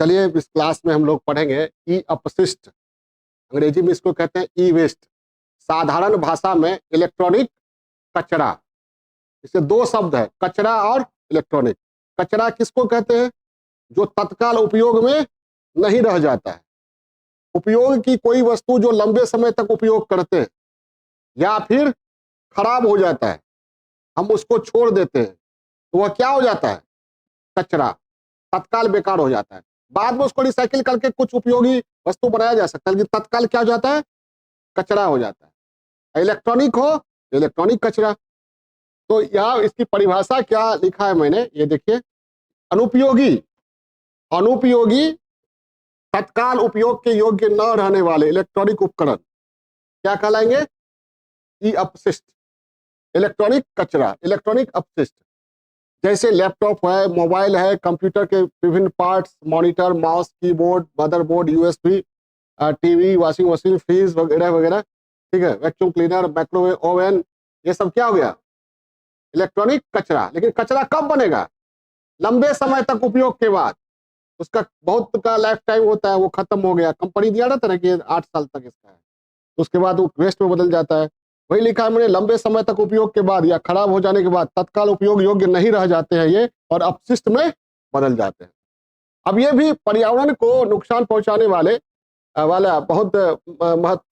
चलिए इस क्लास में हम लोग पढ़ेंगे ई अपशिष्ट। अंग्रेजी में इसको कहते हैं ई वेस्ट, साधारण भाषा में इलेक्ट्रॉनिक कचरा। इससे दो शब्द है, कचरा और इलेक्ट्रॉनिक। कचरा किसको कहते हैं? जो तत्काल उपयोग में नहीं रह जाता है। उपयोग की कोई वस्तु जो लंबे समय तक उपयोग करते हैं या फिर खराब हो जाता है, हम उसको छोड़ देते हैं तो वह क्या हो जाता है? कचरा, तत्काल बेकार हो जाता है। बाद में उसको रिसाइकिल करके कुछ उपयोगी वस्तु बनाया जा सकता है, लेकिन तत्काल क्या हो जाता है? कचरा हो जाता है। इलेक्ट्रॉनिक हो, इलेक्ट्रॉनिक कचरा। तो यहाँ इसकी परिभाषा क्या लिखा है मैंने, ये देखिए। अनुपयोगी, अनुपयोगी तत्काल उपयोग के योग्य न रहने वाले इलेक्ट्रॉनिक उपकरण क्या कहलाएंगे? ई अपशिष्ट, इलेक्ट्रॉनिक कचरा, इलेक्ट्रॉनिक अपशिष्ट। जैसे लैपटॉप है, मोबाइल है, कंप्यूटर के विभिन्न parts, monitor, mouse, keyboard, motherboard, USB, TV, washing machine, fridge वगैरह वगैरह, ठीक है, वैक्यूम क्लीनर, माइक्रोवेव ओवन, ये सब क्या हो गया? इलेक्ट्रॉनिक कचरा। लेकिन कचरा कब बनेगा? लंबे समय तक उपयोग के बाद। उसका बहुत का लाइफ टाइम होता है, वो खत्म हो गया, कंपनी दिया रहता है ना कि 8 साल तक इसका है, उसके बाद वो वेस्ट में बदल जाता है। वही लिखा है मैंने, लंबे समय तक उपयोग के बाद या खराब हो जाने के बाद तत्काल उपयोग योग्य नहीं रह जाते हैं ये, और अपशिष्ट में बदल जाते हैं। अब ये भी पर्यावरण को नुकसान पहुंचाने वाला बहुत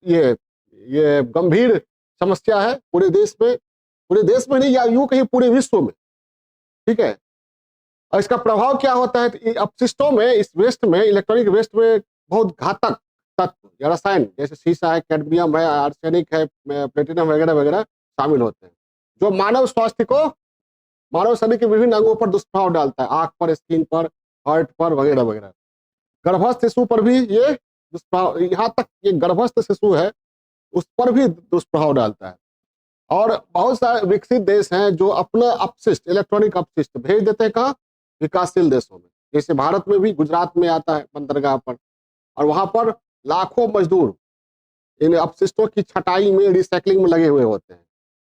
ये गंभीर समस्या है पूरे देश में नहीं, या यूं कहीं पूरे विश्व में, ठीक है। और इसका प्रभाव क्या होता है? तो अपशिष्टों में, इस वेस्ट में, इलेक्ट्रॉनिक वेस्ट में बहुत घातक तत्व या रसायन, जैसे सीसा है, कैडमियम है, आर्सेनिक है, प्लेटिनम वगैरह वगैरह शामिल होते हैं, जो मानव स्वास्थ्य को, मानव शरीर के विभिन्न अंगों पर दुष्प्रभाव डालता है, आंख पर, स्किन पर, हार्ट पर वगैरह वगैरह। गर्भस्थ शिशु पर भी ये दुष्प्रभाव, यहाँ तक ये गर्भस्थ शिशु है उस पर भी दुष्प्रभाव डालता है। और बहुत सारे विकसित देश हैं जो अपना अपशिष्ट, इलेक्ट्रॉनिक अपशिष्ट भेज देते हैं कहाँ? विकासशील देशों में। जैसे भारत में भी, गुजरात में आता है बंदरगाह पर, और वहां पर लाखों मजदूर इन अपशिष्टों की छटाई में, रिसाइकलिंग में लगे हुए होते हैं,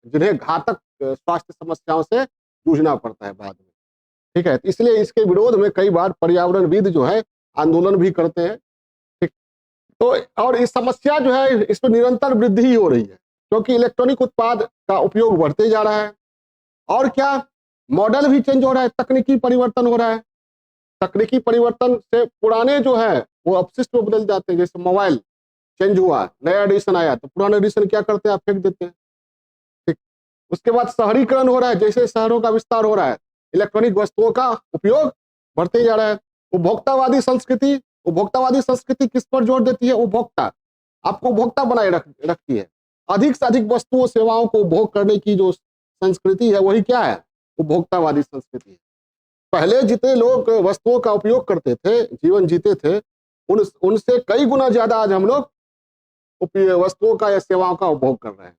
जिन्हें घातक स्वास्थ्य समस्याओं से जूझना पड़ता है बाद में, ठीक है। इसलिए इसके विरोध में कई बार पर्यावरणविद जो है आंदोलन भी करते हैं, ठीक। तो और इस समस्या जो है, इसमें निरंतर वृद्धि ही हो रही है, क्योंकि इलेक्ट्रॉनिक उत्पाद का उपयोग बढ़ते जा रहा है। और क्या, मॉडल भी चेंज हो रहा है, तकनीकी परिवर्तन हो रहा है। तकनीकी परिवर्तन से पुराने जो है वो अपशिष्ट में बदल जाते हैं। जैसे मोबाइल चेंज हुआ, नया एडिशन आया, तो पुराना एडिशन क्या करते हैं? आप फेंक देते हैं, ठीक। उसके बाद शहरीकरण हो रहा है, जैसे शहरों का विस्तार हो रहा है, इलेक्ट्रॉनिक वस्तुओं का उपयोग बढ़ते जा रहा है। उपभोक्तावादी संस्कृति, उपभोक्तावादी संस्कृति किस पर जोर देती है? उपभोक्ता, आपको उपभोक्ता बनाए रखती है। अधिक से अधिक वस्तुओं सेवाओं को उपभोग करने की जो संस्कृति है, वही क्या है? उपभोक्तावादी संस्कृति है। पहले जितने लोग वस्तुओं का उपयोग करते थे, जीवन जीते थे, उनसे कई गुना ज्यादा आज हम लोग वस्तुओं का या सेवाओं का उपभोग कर रहे हैं।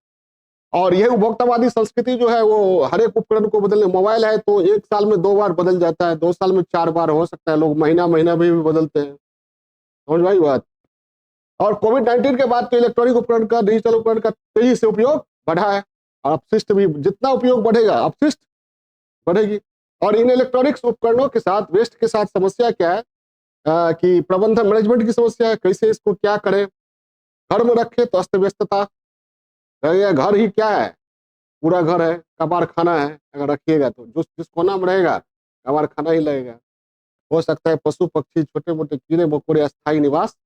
और यह उपभोक्तावादी संस्कृति जो है वो हर एक उपकरण को बदलने, मोबाइल है तो 1 साल में 2 बार बदल जाता है, 2 साल में 4 बार हो सकता है, लोग महीना महीना भी बदलते हैं, समझ भाई बात। और कोविड-19 के बाद तो इलेक्ट्रॉनिक उपकरण का, डिजिटल उपकरण का तेजी से उपयोग बढ़ा है, और अपशिष्ट भी, जितना उपयोग बढ़ेगा अपशिष्ट बढ़ेगी। और इन इलेक्ट्रॉनिक्स उपकरणों के साथ, वेस्ट के साथ समस्या क्या है? कि प्रबंधन, मैनेजमेंट की समस्या है, कैसे इसको क्या करें। घर में रखे तो अस्त व्यस्तता, घर ही क्या है? पूरा घर है, कबाड़ खाना है, अगर रखिएगा तो जिस कोना में रहेगा कबाड़ खाना ही लगेगा। हो सकता है पशु पक्षी, छोटे मोटे कीड़े मकोड़े अस्थायी निवास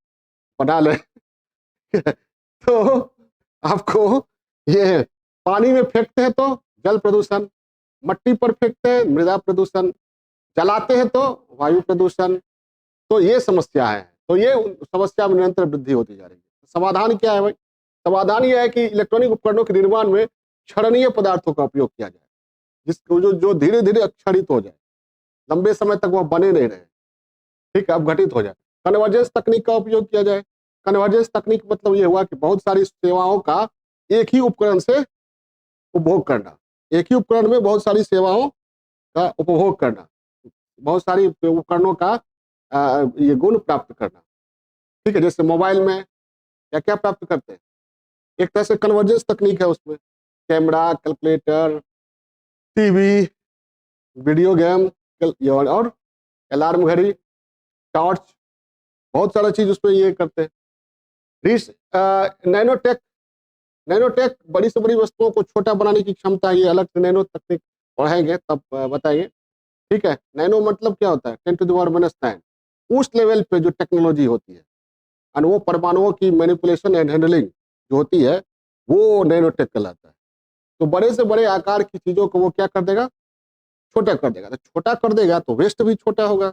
बना ले। तो आपको ये पानी में फेंकते हैं तो जल प्रदूषण, मट्टी पर फेंकते हैं मृदा प्रदूषण, जलाते हैं तो वायु प्रदूषण। तो ये समस्या है, तो ये समस्या में निरंतर वृद्धि होती जा रही है। समाधान क्या है भाई? समाधान यह है कि इलेक्ट्रॉनिक उपकरणों के निर्माण में क्षरणीय पदार्थों का उपयोग किया जाए, जिसको जो धीरे धीरे क्षरित हो जाए, लंबे समय तक वह बने नहीं रहे, ठीक है, अब घटित हो जाए। कन्वर्जेंस तकनीक का उपयोग किया जाए। कन्वर्जेंस तकनीक मतलब ये हुआ कि बहुत सारी सेवाओं का एक ही उपकरण से उपभोग करना, एक ही उपकरण में बहुत सारी सेवाओं का उपभोग करना, बहुत सारी उपकरणों का ये गुण प्राप्त करना, ठीक है। जैसे मोबाइल में क्या क्या प्राप्त करते हैं? एक तरह से कन्वर्जेंस तकनीक है उसमें, camera, calculator, TV, video game और अलार्म घड़ी, टॉर्च, बहुत सारा चीज उसमें ये करते हैं। नैनोटेक, नैनोटेक बड़ी से बड़ी वस्तुओं को छोटा बनाने की क्षमता है, ये अलग से नैनो तकनीक पढ़ाएंगे तब बताएंगे। ठीक है, नैनो मतलब क्या होता है, 10⁻⁹ उस लेवल पे जो टेक्नोलॉजी होती है और वो परमाणुओं की मैनिपुलेशन एंड हैंडलिंग जो होती है वो नैनोटेक कहलाता है। तो बड़े से बड़े आकार की चीजों को वो क्या कर देगा, छोटा कर देगा। तो छोटा कर देगा तो वेस्ट भी छोटा होगा।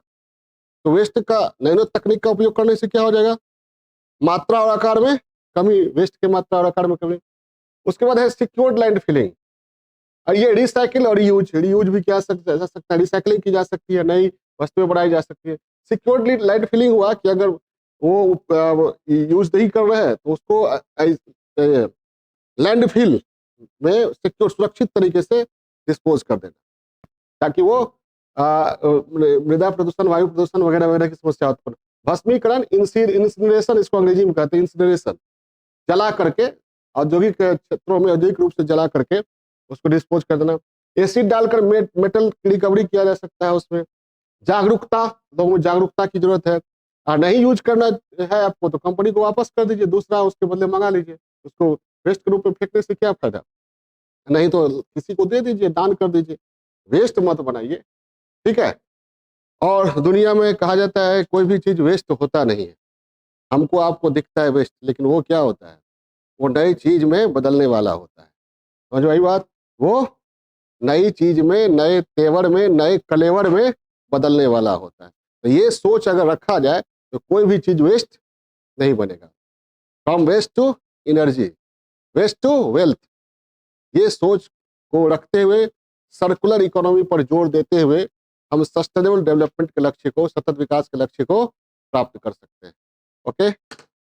तो वेस्ट का नैनो तकनीक का उपयोग करने से क्या हो जाएगा, मात्रा और आकार में कमी, वेस्ट के मात्रा और आकार में कमी। उसके बाद है सिक्योर्ड लैंड फिलिंग, और ये रिसाइकिल और रीयूज भी जा सकता है, रिसाइकलिंग की जा सकती है, नई वस्तुएं बनाई जा सकती है। सिक्योर्ड लैंड फिलिंग हुआ कि अगर वो यूज नहीं कर रहे हैं तो उसको लैंड फिल में सिक्योर सुरक्षित तरीके से डिस्पोज कर देना, ताकि वो मृदा प्रदूषण, वायु प्रदूषण वगैरह वगैरह की समस्या उत्पन्न। भस्मीकरण, इंसिनरेशन इसको अंग्रेजी में कहते हैं, इंसिनरेशन, जला करके औद्योगिक क्षेत्रों में औद्योगिक रूप से जला करके उसको डिस्पोज कर देना। एसिड डालकर मेटल की रिकवरी किया जा सकता है उसमें। जागरूकता, लोगों में जागरूकता की जरूरत है। और नहीं यूज करना है आपको तो कंपनी को वापस कर दीजिए, दूसरा उसके बदले मंगा लीजिए। उसको वेस्ट के रूप में फेंकने से क्या फायदा, नहीं तो किसी को दे दीजिए, दान कर दीजिए, वेस्ट मत बनाइए। ठीक है। और दुनिया में कहा जाता है कोई भी चीज वेस्ट होता नहीं है। हमको आपको दिखता है वेस्ट, लेकिन वो क्या होता है, वो नई चीज में बदलने वाला होता है। समझ आई बात, वो नई चीज में, नए तेवर में, नए कलेवर में बदलने वाला होता है। तो ये सोच अगर रखा जाए तो कोई भी चीज वेस्ट नहीं बनेगा। From waste to energy, waste to wealth, ये सोच को रखते हुए, सर्कुलर इकोनॉमी पर जोर देते हुए हम सस्टेनेबल डेवलपमेंट के लक्ष्य को, सतत विकास के लक्ष्य को प्राप्त कर सकते हैं। ओके।